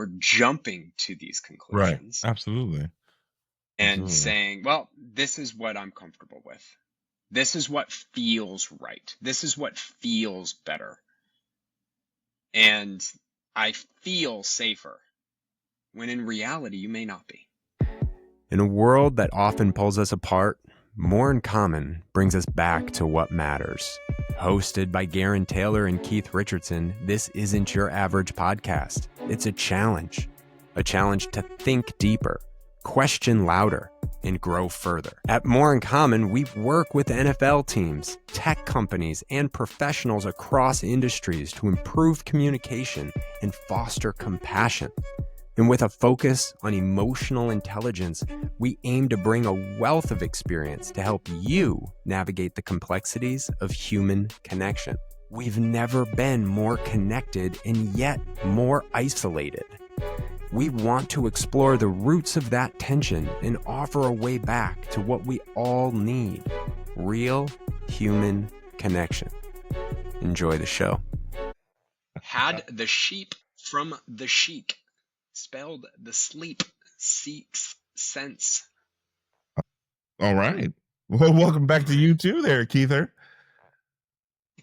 or jumping to these Right. conclusions Absolutely. and Absolutely. saying, well, this is what I'm comfortable with. This is what feels right. This is what feels better. And I feel safer, when in reality, you may not be. In a world that often pulls us apart, More in Common brings us back to what matters. Hosted by Gerren Taylor and Keith Richardson, this isn't your average podcast. It's a challenge to think deeper, question louder, and grow further. At More in Common, we work with NFL teams, tech companies, and professionals across industries to improve communication and foster compassion. And with a focus on emotional intelligence, we aim to bring a wealth of experience to help you navigate the complexities of human connection. We've never been more connected and yet more isolated. We want to explore the roots of that tension and offer a way back to what we all need: real human connection. Enjoy the show. Had the sheep from the chic, spelled the sleep, seeks sense. All right. Well, welcome back to you too there, Keither.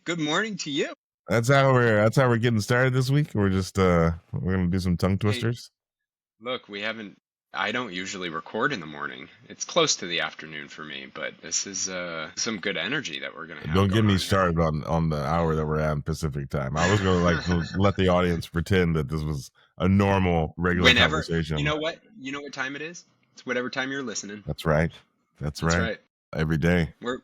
Good morning to you. That's how we're getting started this week. We're just we're gonna do some tongue twisters. Hey, look, I don't usually record in the morning. It's close to the afternoon for me, but this is some good energy that we're gonna have. Don't get me started on the hour that we're at in Pacific time. I was gonna let the audience pretend that this was a normal, regular conversation. You know what time it is? It's whatever time you're listening. That's right. That's right. Every day. We're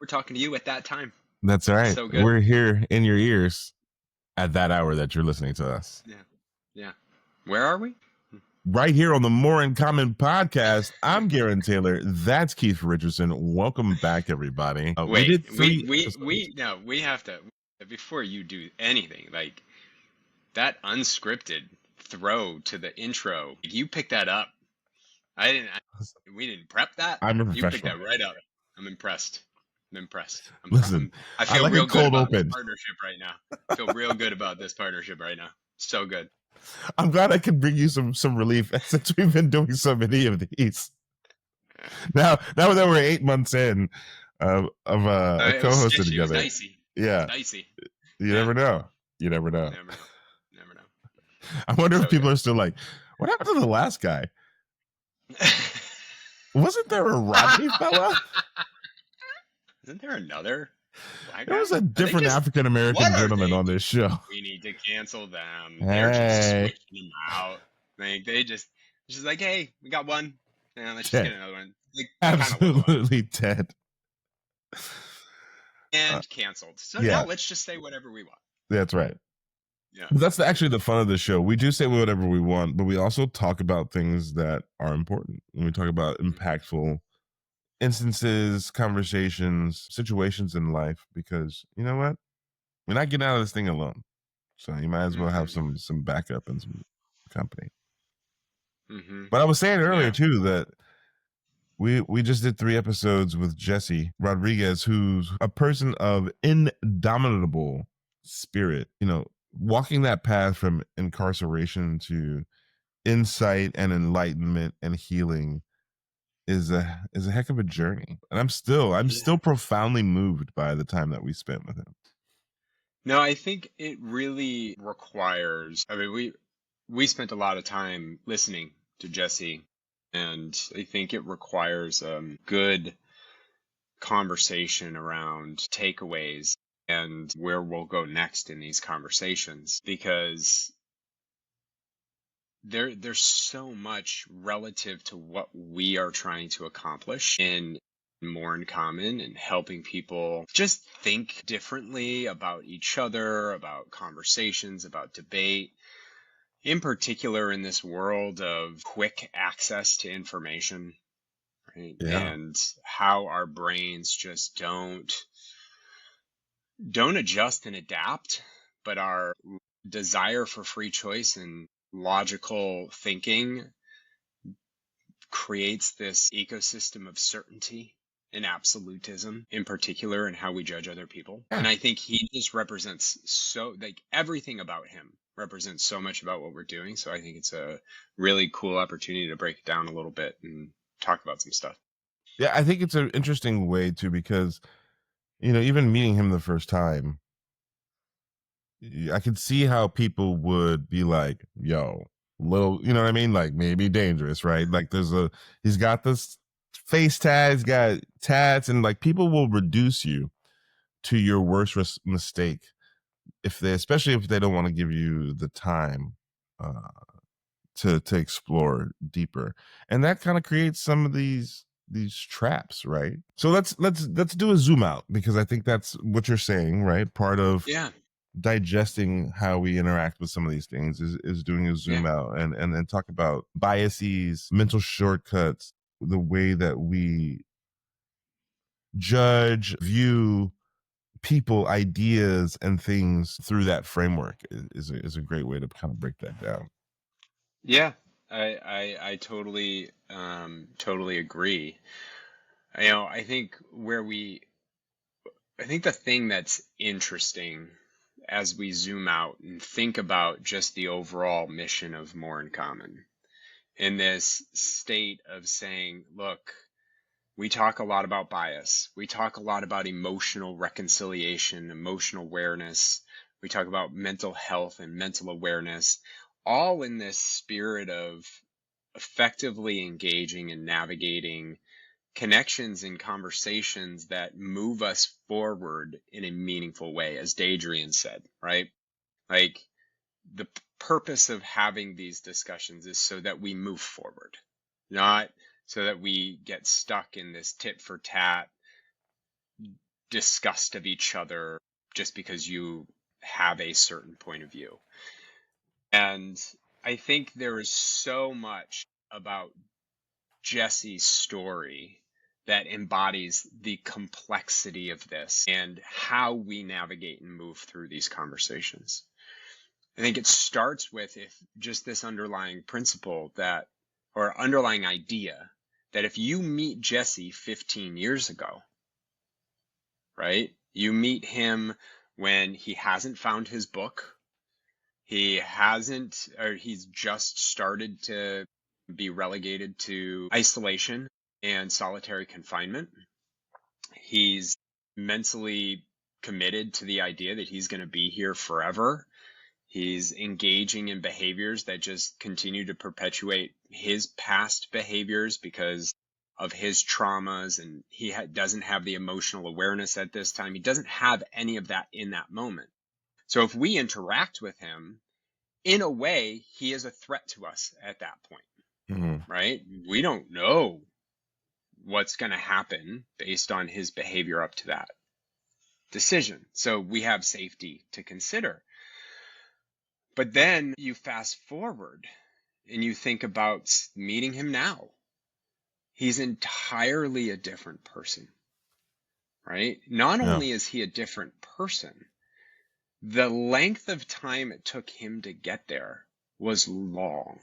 talking to you at that time. That's right. So good. We're here in your ears at that hour that you're listening to us. Yeah. Where are we? Right here on the More in Common podcast. I'm Gerren Taylor. That's Keith Richardson. Welcome back, everybody. We have to, before you do anything, like that unscripted throw to the intro, you picked that up. We didn't prep that. I'm a professional. You picked that right up. I'm impressed. Listen, I feel like real good about open. this partnership right now. I feel real good about this partnership right now. So good. I'm glad I can bring you some relief since we've been doing so many of these. Now that we're 8 months in of co-hosting together. It was dicey. Yeah. Dicey. You never know. Never know. I wonder if people are still like, what happened to the last guy? Wasn't there a Rodney fella? Isn't there another? There was a different African American gentleman on this show. We need to cancel them. They're just switching them out. Like they just like, hey, we got one. Yeah, let's just get another one. Like, absolutely dead. And canceled. So now let's just say whatever we want. That's right. Yeah. That's actually the fun of the show. We do say whatever we want, but we also talk about things that are important. And we talk about impactful instances, conversations, situations in life, because you know what? We're not getting out of this thing alone. So you might as well have some backup and some company. Mm-hmm. But I was saying earlier too that we just did 3 episodes with Jesse Rodriguez, who's a person of indomitable spirit, walking that path from incarceration to insight and enlightenment and healing is a heck of a journey. And I'm still profoundly moved by the time that we spent with him. No, I think it really requires, we spent a lot of time listening to Jesse, and I think it requires good conversation around takeaways and where we'll go next in these conversations, because there's so much relative to what we are trying to accomplish in More in Common and helping people just think differently about each other, about conversations, about debate, in particular in this world of quick access to information, right? Yeah. And how our brains just don't adjust and adapt, but our desire for free choice and logical thinking creates this ecosystem of certainty and absolutism, in particular in how we judge other people. And I think he just represents everything about him represents so much about what we're doing. So I think it's a really cool opportunity to break it down a little bit and talk about some stuff. Yeah, I think it's an interesting way too, because even meeting him the first time, I could see how people would be like, yo, little, you know what I mean? Like maybe dangerous, right? Like he's got this face tag, he's got tats, and like people will reduce you to your worst mistake especially if they don't want to give you the time uh, to explore deeper. And that kind of creates some of these traps, right? So let's do a zoom out, because I think that's what you're saying, right? Part of digesting how we interact with some of these things is doing a zoom out and then talk about biases, mental shortcuts, the way that we judge, view people, ideas, and things through that framework is a great way to kind of break that down. Yeah, I totally totally agree. I think the thing that's interesting as we zoom out and think about just the overall mission of More in Common, in this state of saying, look, we talk a lot about bias. We talk a lot about emotional reconciliation, emotional awareness. We talk about mental health and mental awareness, all in this spirit of effectively engaging and navigating connections and conversations that move us forward in a meaningful way, as Adrian said, right? Like the purpose of having these discussions is so that we move forward, not so that we get stuck in this tit for tat disgust of each other just because you have a certain point of view. And I think there is so much about Jesse's story that embodies the complexity of this and how we navigate and move through these conversations. I think it starts with just this underlying principle or underlying idea that if you meet Jesse 15 years ago, right? You meet him when he hasn't found his book. He's just started to be relegated to isolation and solitary confinement. He's mentally committed to the idea that he's going to be here forever. He's engaging in behaviors that just continue to perpetuate his past behaviors because of his traumas, and he doesn't have the emotional awareness at this time. He doesn't have any of that in that moment. So if we interact with him, in a way, he is a threat to us at that point, right? We don't know what's going to happen based on his behavior up to that decision. So we have safety to consider. But then you fast forward and you think about meeting him now. He's entirely a different person, right? Not only is he a different person, the length of time it took him to get there was long.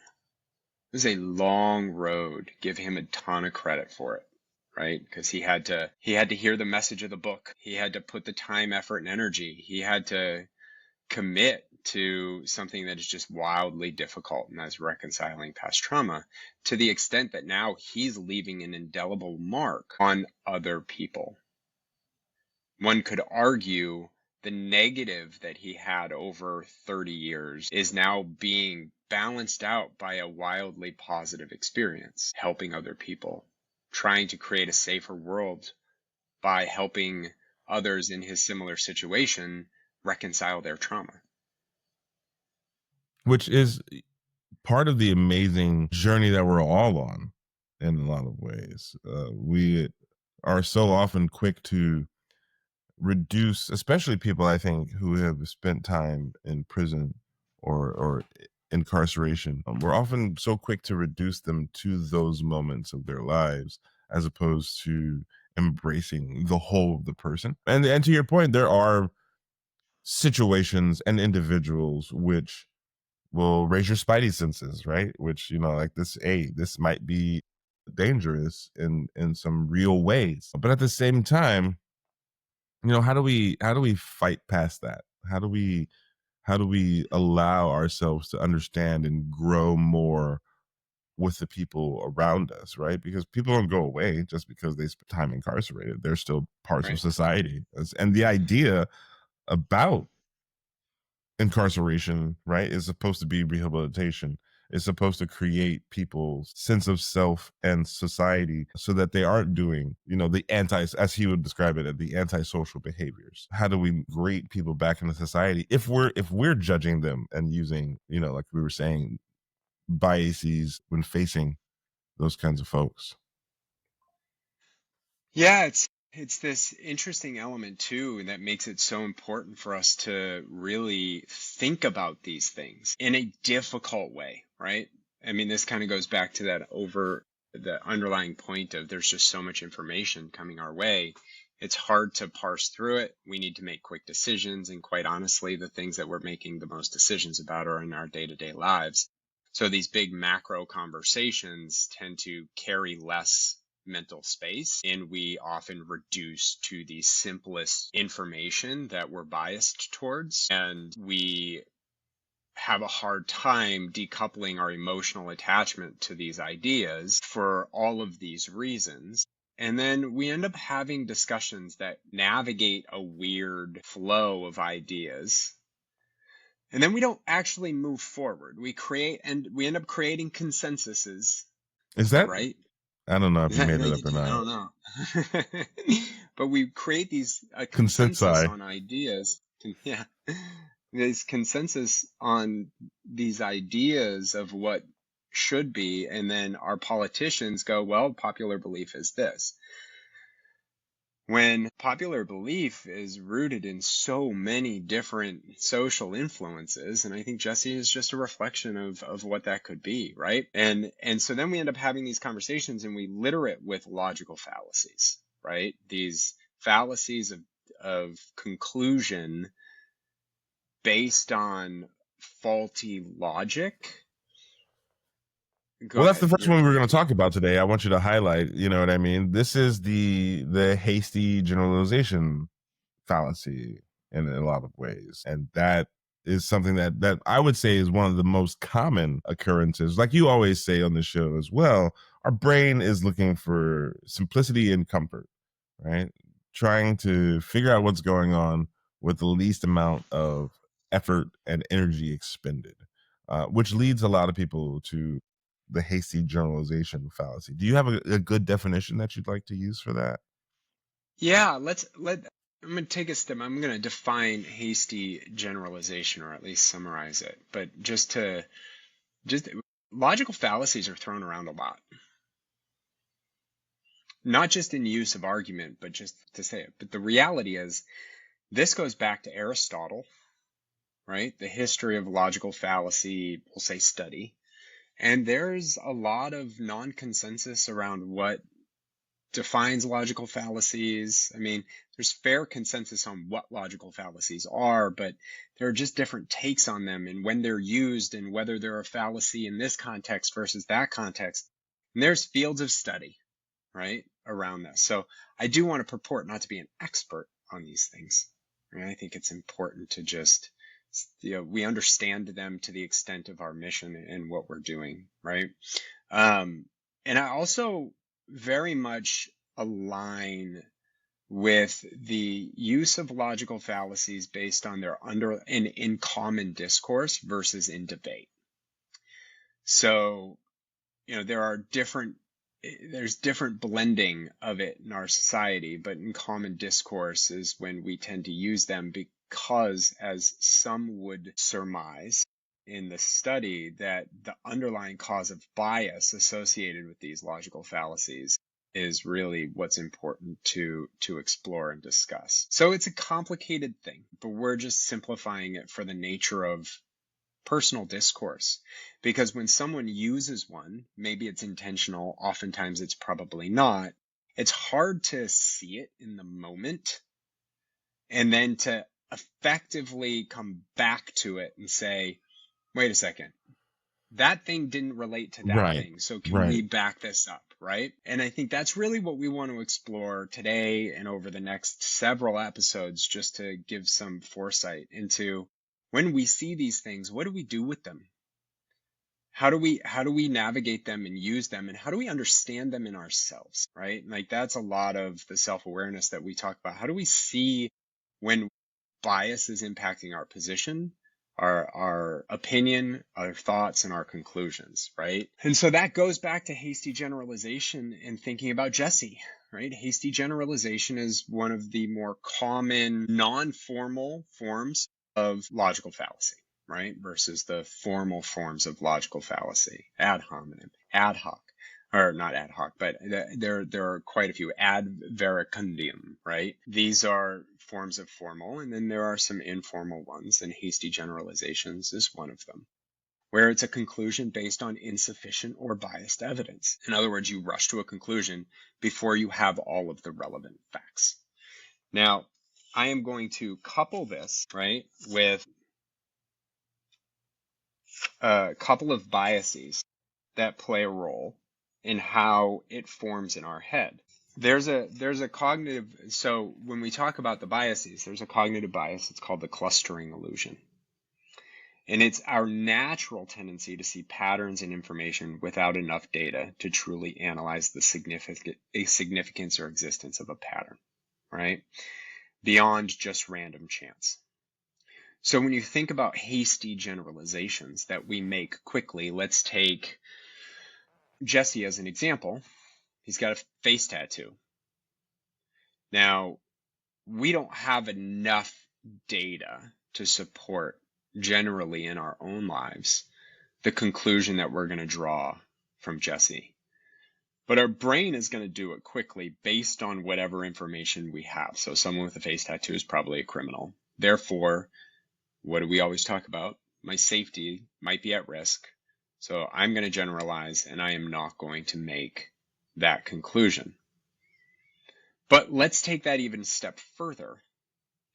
It was a long road. Give him a ton of credit for it, right? Because he had to hear the message of the book. He had to put the time, effort, and energy. He had to commit to something that is just wildly difficult, and that's reconciling past trauma, to the extent that now he's leaving an indelible mark on other people. One could argue the negative that he had over 30 years is now being balanced out by a wildly positive experience, helping other people, trying to create a safer world by helping others in his similar situation reconcile their trauma. Which is part of the amazing journey that we're all on in a lot of ways. We are so often quick to reduce, especially people, I think, who have spent time in prison or incarceration. We're often so quick to reduce them to those moments of their lives, as opposed to embracing the whole of the person. And to your point, there are situations and individuals which will raise your spidey senses, right? Which, like this might be dangerous in some real ways. But at the same time, how do we fight past that? How do we How do we allow ourselves to understand and grow more with the people around us, right? Because people don't go away just because they spend time incarcerated. They're still parts of Right. society. And the idea about incarceration, right, is supposed to be rehabilitation. It's supposed to create people's sense of self and society so that they aren't doing, the as he would describe it, the antisocial behaviors. How do we grade people back into society if we're judging them and using, like we were saying, biases when facing those kinds of folks? Yeah, it's this interesting element too that makes it so important for us to really think about these things in a difficult way, right? I mean, this kind of goes back to the underlying point of there's just so much information coming our way. It's hard to parse through it. We need to make quick decisions, and quite honestly, the things that we're making the most decisions about are in our day-to-day lives. So these big macro conversations tend to carry less mental space, and we often reduce to the simplest information that we're biased towards, and we have a hard time decoupling our emotional attachment to these ideas for all of these reasons. And then we end up having discussions that navigate a weird flow of ideas, and then we don't actually move forward. We end up creating consensuses, Is that, right? I don't know if Is you that, made it up or I not. don't know. But we create these consensus Consensi. on ideas. Yeah. This consensus on these ideas of what should be. And then our politicians go, well, popular belief is this. When popular belief is rooted in so many different social influences, and I think Jesse is just a reflection of what that could be, right? And so then we end up having these conversations and we litter it with logical fallacies, right? These fallacies of conclusion based on faulty logic. Go Well, that's the ahead. first one we're going to talk about today. I want you to highlight, you know what I mean? This is the hasty generalization fallacy in a lot of ways. And that is something that I would say is one of the most common occurrences. Like you always say on the show as well, our brain is looking for simplicity and comfort, right? Trying to figure out what's going on with the least amount of effort and energy expended, which leads a lot of people to the hasty generalization fallacy. Do you have a good definition that you'd like to use for that? Yeah, I'm going to take a step. I'm going to define hasty generalization, or at least summarize it. But just logical fallacies are thrown around a lot, not just in use of argument, but just to say it. But the reality is, this goes back to Aristotle, right? The history of logical fallacy, we'll say study. And there's a lot of non-consensus around what defines logical fallacies. I mean, there's fair consensus on what logical fallacies are, but there are just different takes on them and when they're used and whether they're a fallacy in this context versus that context. And there's fields of study, right, around this. So I do want to purport not to be an expert on these things. Right? I think it's important to just, we understand them to the extent of our mission and what we're doing, right? And I also very much align with the use of logical fallacies based on their in common discourse versus in debate. So, there's different blending of it in our society, but in common discourse is when we tend to use them because, as some would surmise in the study, that the underlying cause of bias associated with these logical fallacies is really what's important to explore and discuss. So it's a complicated thing, but we're just simplifying it for the nature of personal discourse. Because when someone uses one, maybe it's intentional, oftentimes it's probably not, it's hard to see it in the moment and then to effectively come back to it and say, wait a second, that thing didn't relate to that Right. thing. So can we Right. back this up? Right. And I think that's really what we want to explore today and over the next several episodes, just to give some foresight into When we see these things, what do we do with them? How do we navigate them and use them, and how do we understand them in ourselves, right? Like that's a lot of the self-awareness that we talk about. How do we see when bias is impacting our position, our opinion, our thoughts, and our conclusions, right? And so that goes back to hasty generalization and thinking about Jesse, right? Hasty generalization is one of the more common non-formal forms of logical fallacy, right? Versus the formal forms of logical fallacy, ad hominem, ad hoc, or not ad hoc, but there are quite a few. Ad verecundium, right? These are forms of formal, and then there are some informal ones, and hasty generalizations is one of them, where it's a conclusion based on insufficient or biased evidence. In other words, you rush to a conclusion before you have all of the relevant facts. Now, I am going to couple this, right, with a couple of biases that play a role in how it forms in our head. There's a cognitive, so when we talk about the biases, there's a cognitive bias. It's called the clustering illusion. And it's our natural tendency to see patterns in information without enough data to truly analyze the significance or existence of a pattern, right? Beyond just random chance. So when you think about hasty generalizations that we make quickly, let's take Jesse as an example. He's got a face tattoo. Now, we don't have enough data to support generally in our own lives the conclusion that we're going to draw from Jesse. But our brain is going to do it quickly based on whatever information we have. So someone with a face tattoo is probably a criminal. Therefore, what do we always talk about? My safety might be at risk. So I'm going to generalize, and I am not going to make that conclusion. But let's take that even a step further,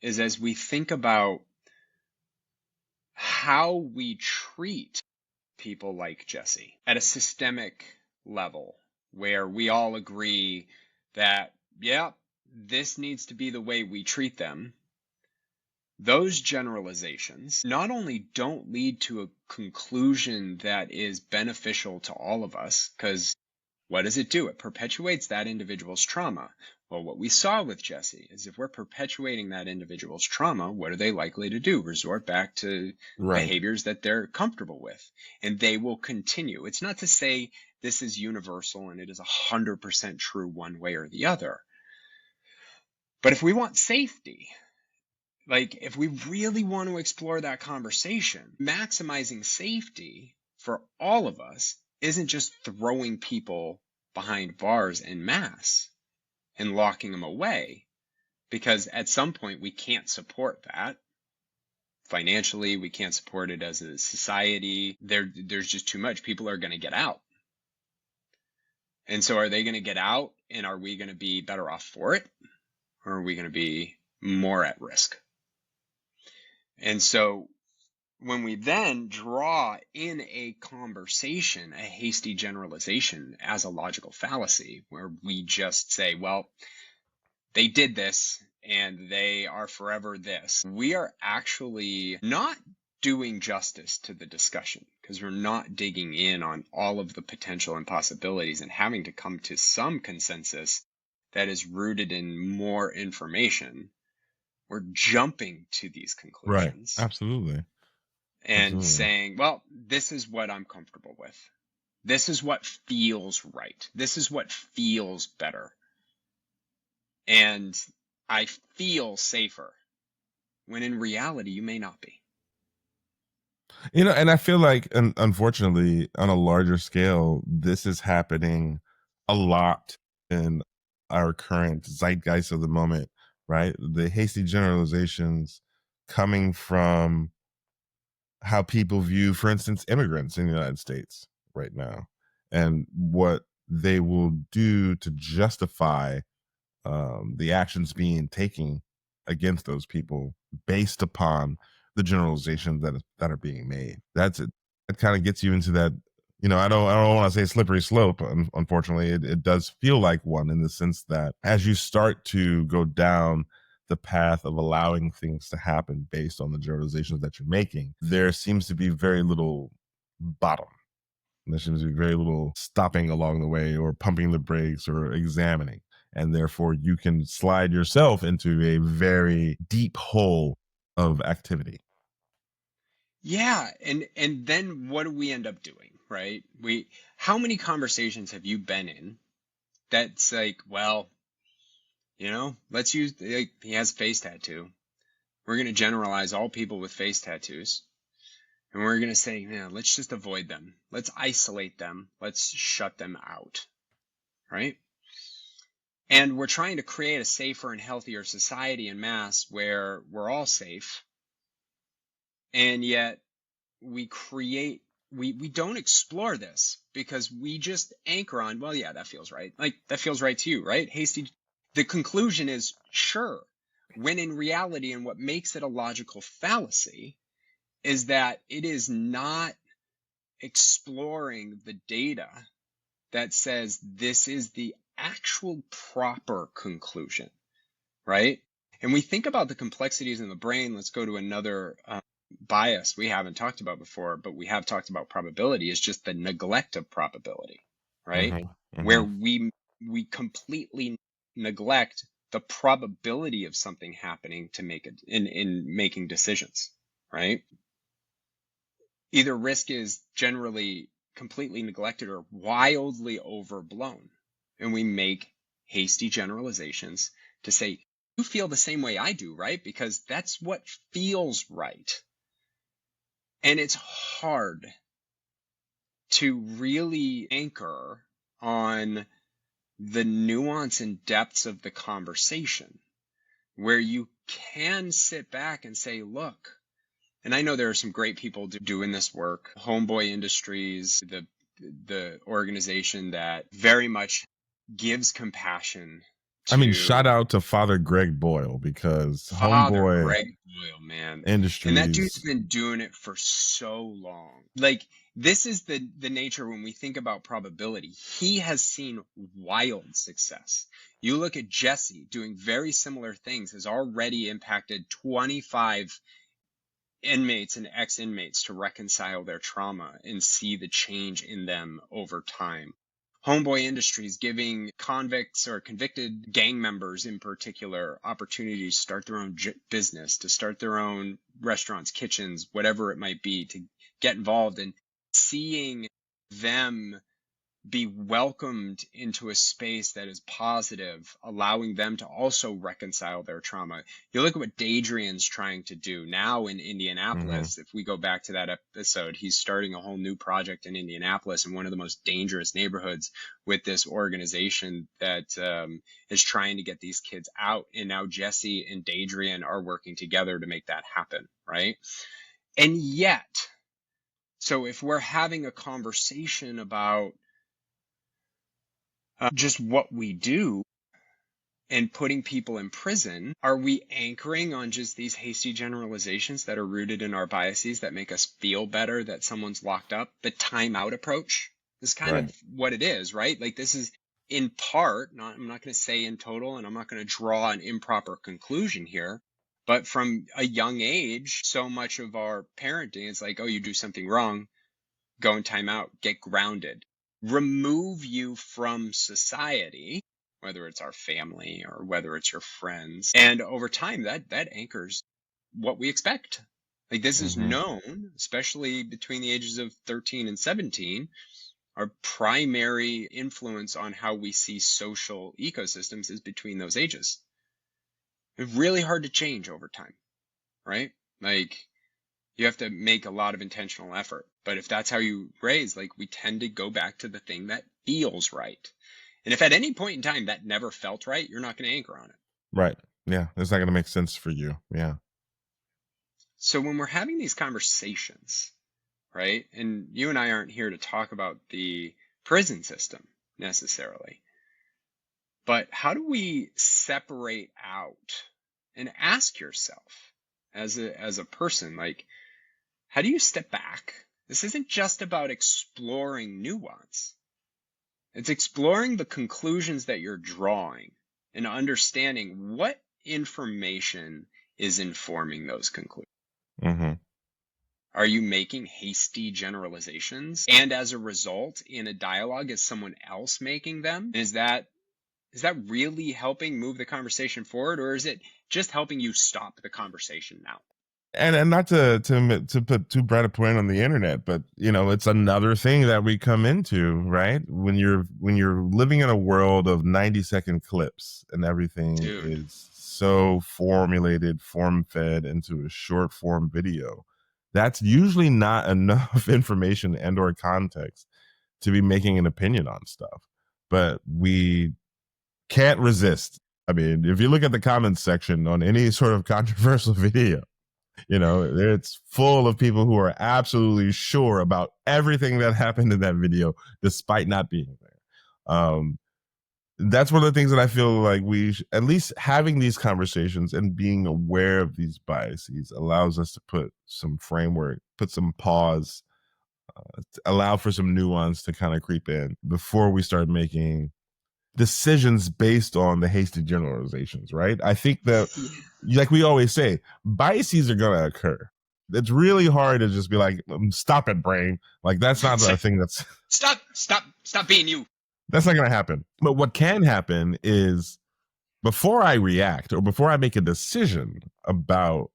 is as we think about how we treat people like Jesse at a systemic level, where we all agree that, yeah, this needs to be the way we treat them. Those generalizations not only don't lead to a conclusion that is beneficial to all of us, because what does it do? It perpetuates that individual's trauma. Well, what we saw with Jesse is if we're perpetuating that individual's trauma, what are they likely to do? Resort back to behaviors that they're comfortable with, and they will continue. It's not to say this is universal and it is 100% true one way or the other. But if we want safety, like if we really want to explore that conversation, maximizing safety for all of us isn't just throwing people behind bars en masse and locking them away, because at some point we can't support that. Financially, we can't support it as a society. There's just too much. People are going to get out. And so are they going to get out, and are we going to be better off for it? Or are we going to be more at risk? And so when we then draw in a conversation, a hasty generalization as a logical fallacy, where we just say, well, they did this and they are forever this, we are actually not doing justice to the discussion, because we're not digging in on all of the potential and possibilities and having to come to some consensus that is rooted in more information. We're jumping to these conclusions. Right. Absolutely. And saying, well, this is what I'm comfortable with. This is what feels right. This is what feels better. And I feel safer, when in reality, you may not be. You know, and I feel like, unfortunately, on a larger scale, this is happening a lot in our current zeitgeist of the moment, right? The hasty generalizations coming from how people view, for instance, immigrants in the United States right now, and what they will do to justify the actions being taken against those people based upon the generalizations that are being made. That's it. It kind of gets you into that. You know, I don't want to say slippery slope. Unfortunately, it does feel like one, in the sense that as you start to go down the path of allowing things to happen based on the generalizations that you're making, there seems to be very little bottom. There seems to be very little stopping along the way or pumping the brakes or examining. And therefore, you can slide yourself into a very deep hole of activity. Yeah, and then what do we end up doing, right? How many conversations have you been in that's like, well, let's use, like, he has a face tattoo. We're going to generalize all people with face tattoos. And we're going to say, yeah, let's just avoid them. Let's isolate them. Let's shut them out, right? And we're trying to create a safer and healthier society en masse where we're all safe. And yet we don't explore this because we just anchor on, well, yeah, that feels right. Like, that feels right to you, right? Hasty. The conclusion is sure, when in reality, and what makes it a logical fallacy is that it is not exploring the data that says this is the actual proper conclusion, right? And we think about the complexities in the brain. Let's go to another bias we haven't talked about before, but we have talked about probability, is just the neglect of probability, right? Where we completely neglect the probability of something happening to make it in making decisions, right? Either risk is generally completely neglected or wildly overblown. And we make hasty generalizations to say, you feel the same way I do, right? Because that's what feels right. And it's hard to really anchor on the nuance and depths of the conversation where you can sit back and say, look, and I know there are some great people doing this work. Homeboy Industries, the organization that very much gives compassion to, I mean, shout out to Father Greg Boyle, because Father Homeboy Greg Boyle, man. Industries, and that dude's been doing it for so long. Like, this is the nature when we think about probability. He has seen wild success. You look at Jesse doing very similar things, has already impacted 25 inmates and ex-inmates to reconcile their trauma and see the change in them over time. Homeboy Industries giving convicts or convicted gang members in particular opportunities to start their own business, to start their own restaurants, kitchens, whatever it might be, to get involved, and seeing them be welcomed into a space that is positive, allowing them to also reconcile their trauma. You look at what Dadrian's trying to do now in Indianapolis. If we go back to that episode, he's starting a whole new project in Indianapolis in one of the most dangerous neighborhoods with this organization that is trying to get these kids out. And now Jesse and Dadrian are working together to make that happen, right? And yet, so if we're having a conversation about just what we do and putting people in prison, are we anchoring on just these hasty generalizations that are rooted in our biases that make us feel better that someone's locked up? The timeout approach is kind of what it is, right? Like, this is in part, I'm not going to say in total, and I'm not going to draw an improper conclusion here, but from a young age, so much of our parenting is like, oh, you do something wrong, go in timeout, get grounded. Remove you from society, whether it's our family or whether it's your friends. And over time, that anchors what we expect. Like, this is known, especially between the ages of 13 and 17, our primary influence on how we see social ecosystems is between those ages. It's really hard to change over time, right? Like, you have to make a lot of intentional effort. But if that's how you raise, like, we tend to go back to the thing that feels right. And if at any point in time that never felt right, you're not going to anchor on it. Right. Yeah. It's not going to make sense for you. Yeah. So when we're having these conversations, right, and you and I aren't here to talk about the prison system necessarily, but how do we separate out and ask yourself as a person, like, how do you step back? This isn't just about exploring nuance. It's exploring the conclusions that you're drawing and understanding what information is informing those conclusions? Mm-hmm. Are you making hasty generalizations? And as a result, in a dialogue, is someone else making them? Is that really helping move the conversation forward, or is it just helping you stop the conversation now? And not to put too bright a point on the internet, but it's another thing that we come into, right? When you're living in a world of 90-second clips and everything Dude. is so formulated, form-fed into a short form video, that's usually not enough information and or context to be making an opinion on stuff. But we can't resist. I mean, if you look at the comments section on any sort of controversial video, it's full of people who are absolutely sure about everything that happened in that video, despite not being there. That's one of the things that I feel like at least having these conversations and being aware of these biases allows us to put some framework, put some pause, allow for some nuance to kind of creep in before we start making decisions based on the hasty generalizations, right? I think that, like we always say, biases are going to occur. It's really hard to just be like, stop it, brain. Like, that's not a thing that's... Stop being you. That's not going to happen. But what can happen is, before I react or before I make a decision about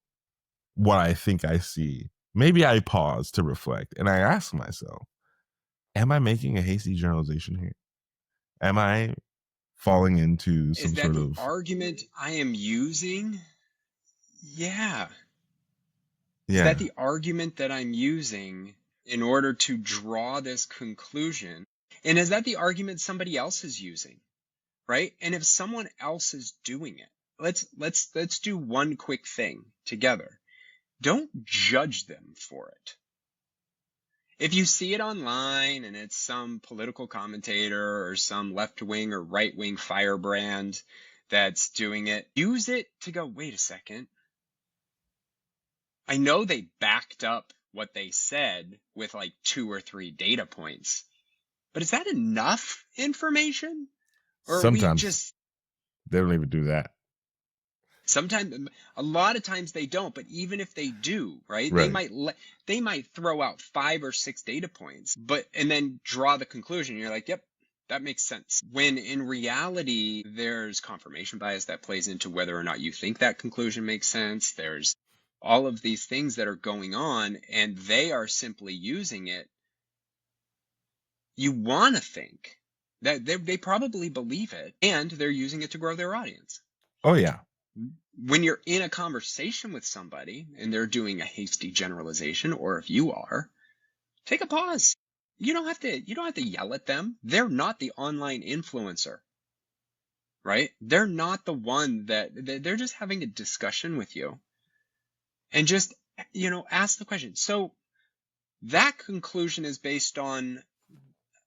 what I think I see, maybe I pause to reflect and I ask myself, am I making a hasty generalization here? Am I falling into some sort of... Is that the argument I am using? Yeah. Is that the argument that I'm using in order to draw this conclusion? And is that the argument somebody else is using? Right? And if someone else is doing it, let's do one quick thing together. Don't judge them for it. If you see it online and it's some political commentator or some left-wing or right-wing firebrand that's doing it, use it to go, wait a second. I know they backed up what they said with like 2 or 3 data points, but is that enough information? Or sometimes they don't even do that. Sometimes, a lot of times they don't, but even if they do, right? They might throw out 5 or 6 data points, and then draw the conclusion. You're like, yep, that makes sense. When in reality, there's confirmation bias that plays into whether or not you think that conclusion makes sense. There's all of these things that are going on, and they are simply using it. You want to think that they probably believe it, and they're using it to grow their audience. Oh, yeah. When you're in a conversation with somebody and they're doing a hasty generalization, or if you are, take a pause. You don't have to yell at them. They're not the online influencer, right? They're not the one they're just having a discussion with you, and just, ask the question. So that conclusion is based on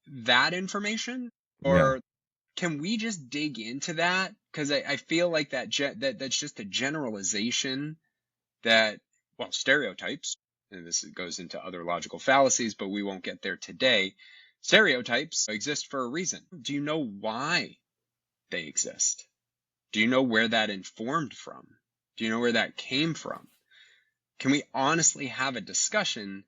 that information, or can we just dig into that? Because I feel like that's just a generalization that, well, stereotypes, and this goes into other logical fallacies, but we won't get there today. Stereotypes exist for a reason. Do you know why they exist? Do you know where that informed from? Do you know where that came from? Can we honestly have a discussion?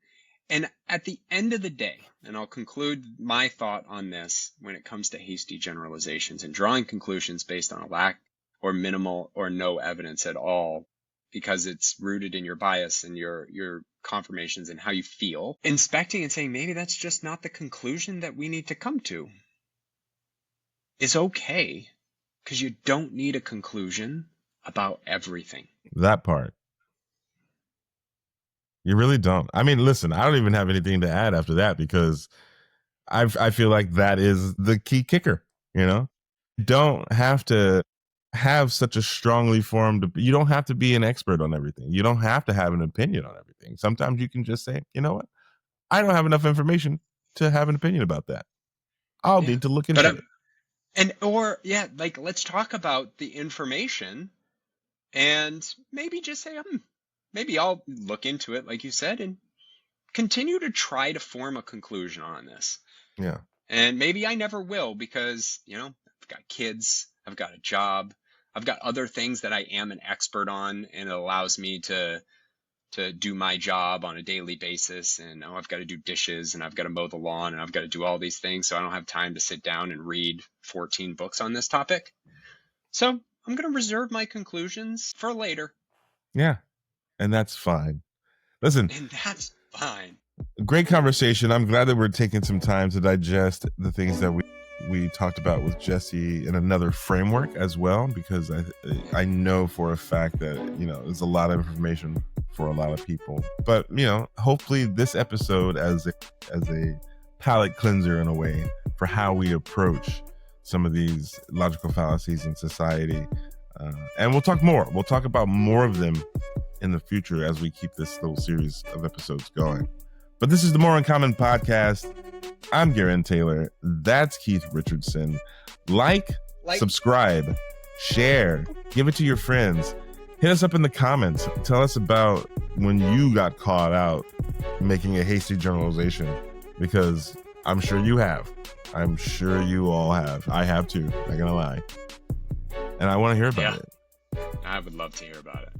And at the end of the day, and I'll conclude my thought on this when it comes to hasty generalizations and drawing conclusions based on a lack or minimal or no evidence at all, because it's rooted in your bias and your confirmations and how you feel, inspecting and saying, maybe that's just not the conclusion that we need to come to, is okay, because you don't need a conclusion about everything. That part. You really don't. I mean, listen, I don't even have anything to add after that, because I feel like that is the key kicker, You don't have to have such a strongly formed, you don't have to be an expert on everything. You don't have to have an opinion on everything. Sometimes you can just say, you know what? I don't have enough information to have an opinion about that. I'll need to look into it. Let's talk about the information and maybe just say, maybe I'll look into it, like you said, and continue to try to form a conclusion on this. Yeah. And maybe I never will, because, I've got kids, I've got a job, I've got other things that I am an expert on, and it allows me to do my job on a daily basis. And I've got to do dishes, and I've got to mow the lawn, and I've got to do all these things. So I don't have time to sit down and read 14 books on this topic. So I'm going to reserve my conclusions for later. Yeah. And that's fine. Listen. And that's fine. Great conversation. I'm glad that we're taking some time to digest the things that we talked about with Jesse in another framework as well, because I know for a fact that, there's a lot of information for a lot of people. But, hopefully this episode as a palate cleanser in a way for how we approach some of these logical fallacies in society. And we'll talk more. We'll talk about more of them in the future as we keep this little series of episodes going. But this is the More in Common podcast. I'm Gerren Taylor. That's Keith Richardson. Like, subscribe, share, give it to your friends. Hit us up in the comments. Tell us about when you got caught out making a hasty generalization, because I'm sure you have. I'm sure you all have. I have too, not gonna lie. And I want to hear about it. I would love to hear about it.